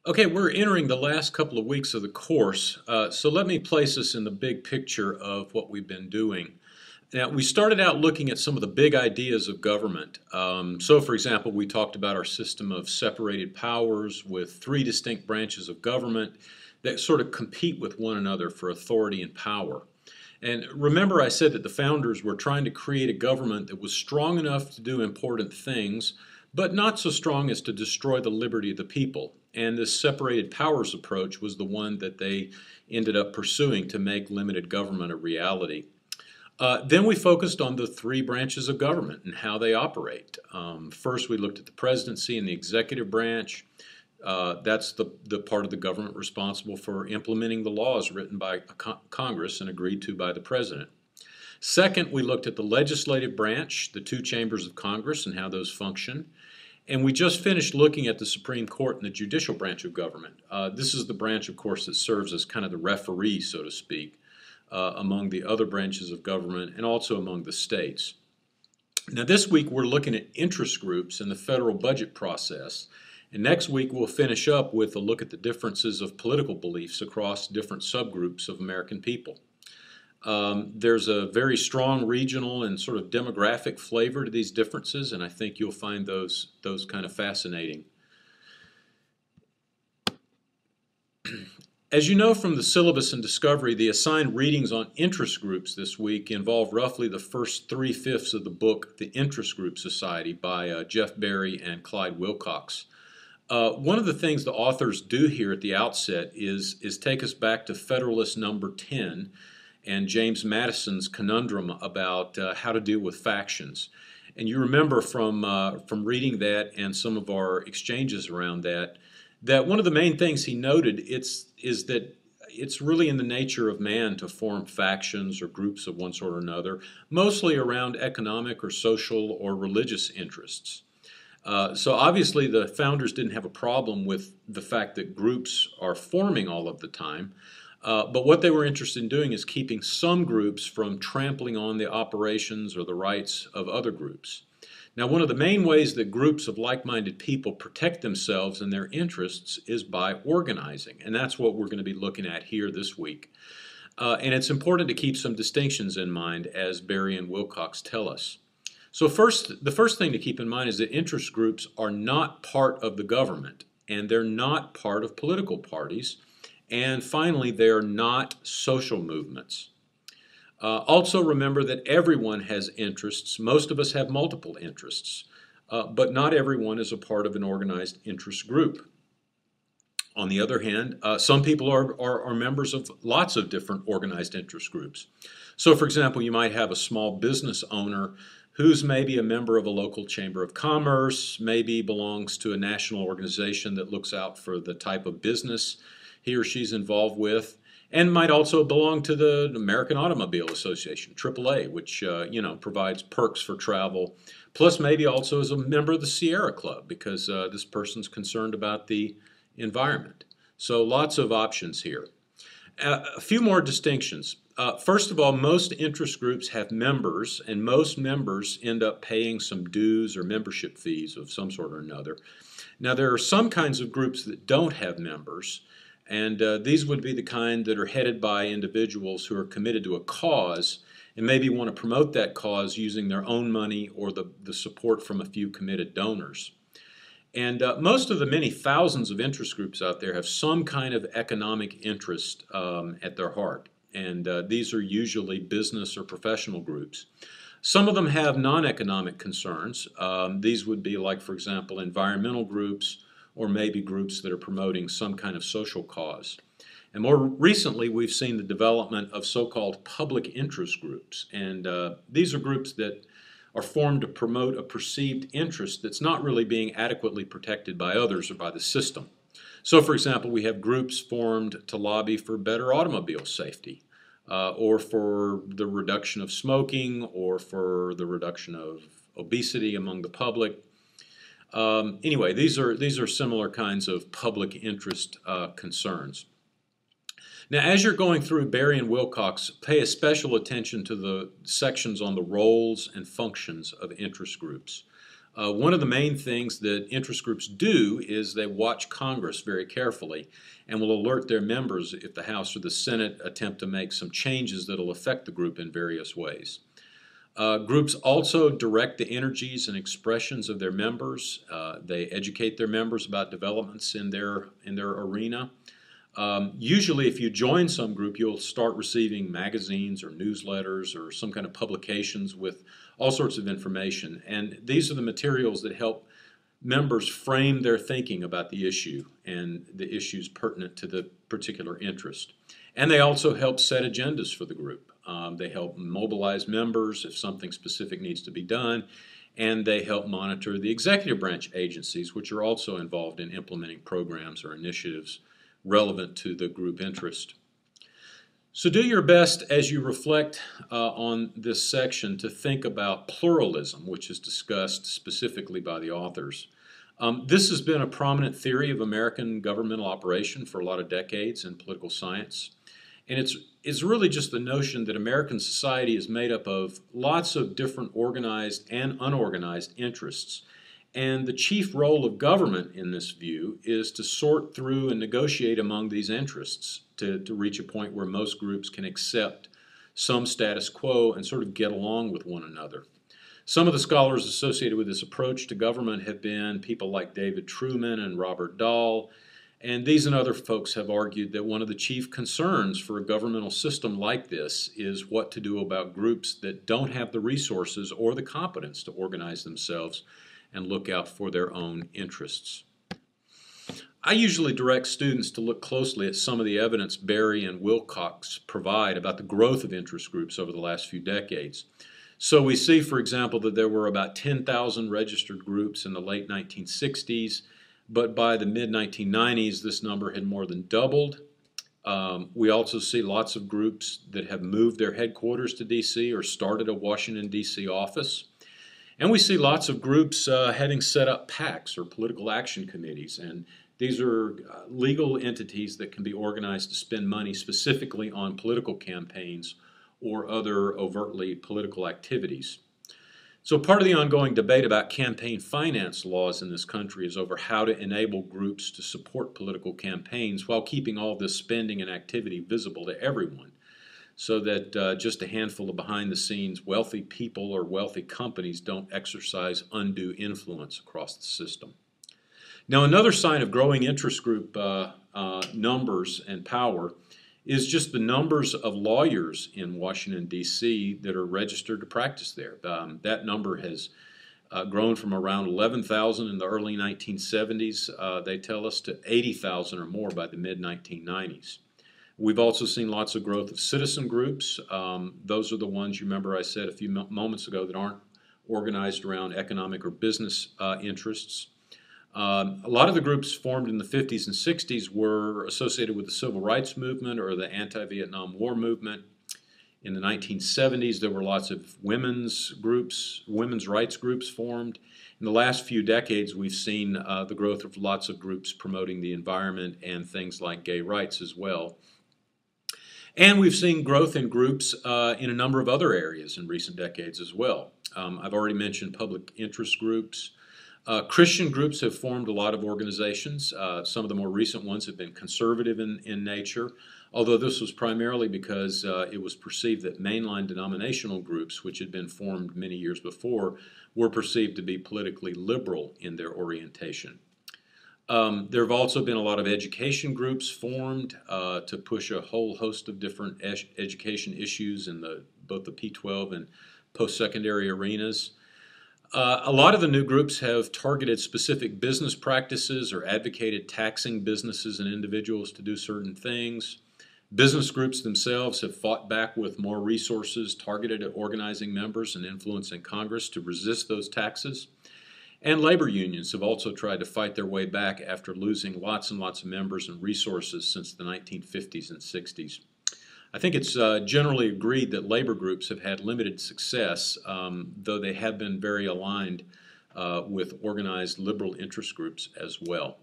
Okay, we're entering the last couple of weeks of the course, so let me place us in the big picture of what we've been doing. Now, we started out looking at some of the big ideas of government. So, for example, we talked about our system of separated powers with three distinct branches of government that sort of compete with one another for authority and power. And remember, I said that the founders were trying to create a government that was strong enough to do important things, but not so strong as to destroy the liberty of the people. And this separated powers approach was the one that they ended up pursuing to make limited government a reality. Then we focused on the three branches of government and how they operate. First, we looked at the presidency and the executive branch. That's the part of the government responsible for implementing the laws written by Congress and agreed to by the president. Second, we looked at the legislative branch, the two chambers of Congress, and how those function. And we just finished looking at the Supreme Court and the judicial branch of government. This is the branch, of course, that serves as kind of the referee, so to speak, among the other branches of government and also among the states. Now, this week we're looking at interest groups in the federal budget process. And next week we'll finish up with a look at the differences of political beliefs across different subgroups of American people. There's a very strong regional and sort of demographic flavor to these differences, and I think you'll find those kind of fascinating. As you know from the syllabus and discovery, the assigned readings on interest groups this week involve roughly the first 3/5 of the book, The Interest Group Society by Jeff Berry and Clyde Wilcox. One of the things the authors do here at the outset is take us back to Federalist number 10 and James Madison's conundrum about how to deal with factions. And you remember from reading that and some of our exchanges around that one of the main things he noted is that it's really in the nature of man to form factions or groups of one sort or another, mostly around economic or social or religious interests. So obviously the founders didn't have a problem with the fact that groups are forming all of the time. But what they were interested in doing is keeping some groups from trampling on the operations or the rights of other groups. Now, one of the main ways that groups of like-minded people protect themselves and their interests is by organizing, and that's what we're going to be looking at here this week. And it's important to keep some distinctions in mind, as Berry and Wilcox tell us. So the first thing to keep in mind is that interest groups are not part of the government, and they're not part of political parties. And finally, they are not social movements. Also remember that everyone has interests. Most of us have multiple interests, but not everyone is a part of an organized interest group. On the other hand, some people are members of lots of different organized interest groups. So for example, you might have a small business owner who's maybe a member of a local chamber of commerce, maybe belongs to a national organization that looks out for the type of business he or she's involved with, and might also belong to the American Automobile Association, AAA, which provides perks for travel, plus maybe also is a member of the Sierra Club because this person's concerned about the environment. So lots of options here. A few more distinctions. First of all, most interest groups have members, and most members end up paying some dues or membership fees of some sort or another. Now, there are some kinds of groups that don't have members, and these would be the kind that are headed by individuals who are committed to a cause and maybe want to promote that cause using their own money or the support from a few committed donors. And most of the many thousands of interest groups out there have some kind of economic interest at their heart. And these are usually business or professional groups. Some of them have non-economic concerns. These would be like, for example, environmental groups, or maybe groups that are promoting some kind of social cause. And more recently, we've seen the development of so-called public interest groups. And these are groups that are formed to promote a perceived interest that's not really being adequately protected by others or by the system. So, for example, we have groups formed to lobby for better automobile safety, or for the reduction of smoking, or for the reduction of obesity among the public. Anyway, these are similar kinds of public interest concerns. Now, as you're going through Berry and Wilcox, pay a special attention to the sections on the roles and functions of interest groups. One of the main things that interest groups do is they watch Congress very carefully and will alert their members if the House or the Senate attempt to make some changes that will affect the group in various ways. Groups also direct the energies and expressions of their members. They educate their members about developments in their arena. Usually, if you join some group, you'll start receiving magazines or newsletters or some kind of publications with all sorts of information. And these are the materials that help members frame their thinking about the issue and the issues pertinent to the particular interest. And they also help set agendas for the group. They help mobilize members if something specific needs to be done, and they help monitor the executive branch agencies, which are also involved in implementing programs or initiatives relevant to the group interest. So do your best as you reflect on this section to think about pluralism, which is discussed specifically by the authors. This has been a prominent theory of American governmental operation for a lot of decades in political science. And it's really just the notion that American society is made up of lots of different organized and unorganized interests. And the chief role of government in this view is to sort through and negotiate among these interests to reach a point where most groups can accept some status quo and sort of get along with one another. Some of the scholars associated with this approach to government have been people like David Truman and Robert Dahl. And these and other folks have argued that one of the chief concerns for a governmental system like this is what to do about groups that don't have the resources or the competence to organize themselves and look out for their own interests. I usually direct students to look closely at some of the evidence Berry and Wilcox provide about the growth of interest groups over the last few decades. So we see, for example, that there were about 10,000 registered groups in the late 1960s, but by the mid-1990s, this number had more than doubled. We also see lots of groups that have moved their headquarters to D.C. or started a Washington, D.C. office. And we see lots of groups having set up PACs or political action committees. And these are legal entities that can be organized to spend money specifically on political campaigns or other overtly political activities. So part of the ongoing debate about campaign finance laws in this country is over how to enable groups to support political campaigns while keeping all this spending and activity visible to everyone, so that just a handful of behind-the-scenes wealthy people or wealthy companies don't exercise undue influence across the system. Now, another sign of growing interest group numbers and power is just the numbers of lawyers in Washington, D.C. that are registered to practice there. That number has grown from around 11,000 in the early 1970s, they tell us, to 80,000 or more by the mid-1990s. We've also seen lots of growth of citizen groups. Those are the ones, you remember I said a few moments ago, that aren't organized around economic or business interests. A lot of the groups formed in the 50s and 60s were associated with the Civil Rights Movement or the anti-Vietnam War movement. In the 1970s, there were lots of women's rights groups formed. In the last few decades, we've seen the growth of lots of groups promoting the environment and things like gay rights as well. And we've seen growth in groups in a number of other areas in recent decades as well. I've already mentioned public interest groups. Christian groups have formed a lot of organizations. Some of the more recent ones have been conservative in nature, although this was primarily because it was perceived that mainline denominational groups, which had been formed many years before, were perceived to be politically liberal in their orientation. There have also been a lot of education groups formed to push a whole host of different education issues in both the P-12 and post-secondary arenas. A lot of the new groups have targeted specific business practices or advocated taxing businesses and individuals to do certain things. Business groups themselves have fought back with more resources targeted at organizing members and influencing Congress to resist those taxes. And labor unions have also tried to fight their way back after losing lots and lots of members and resources since the 1950s and 60s. I think it's generally agreed that labor groups have had limited success, though they have been very aligned with organized liberal interest groups as well.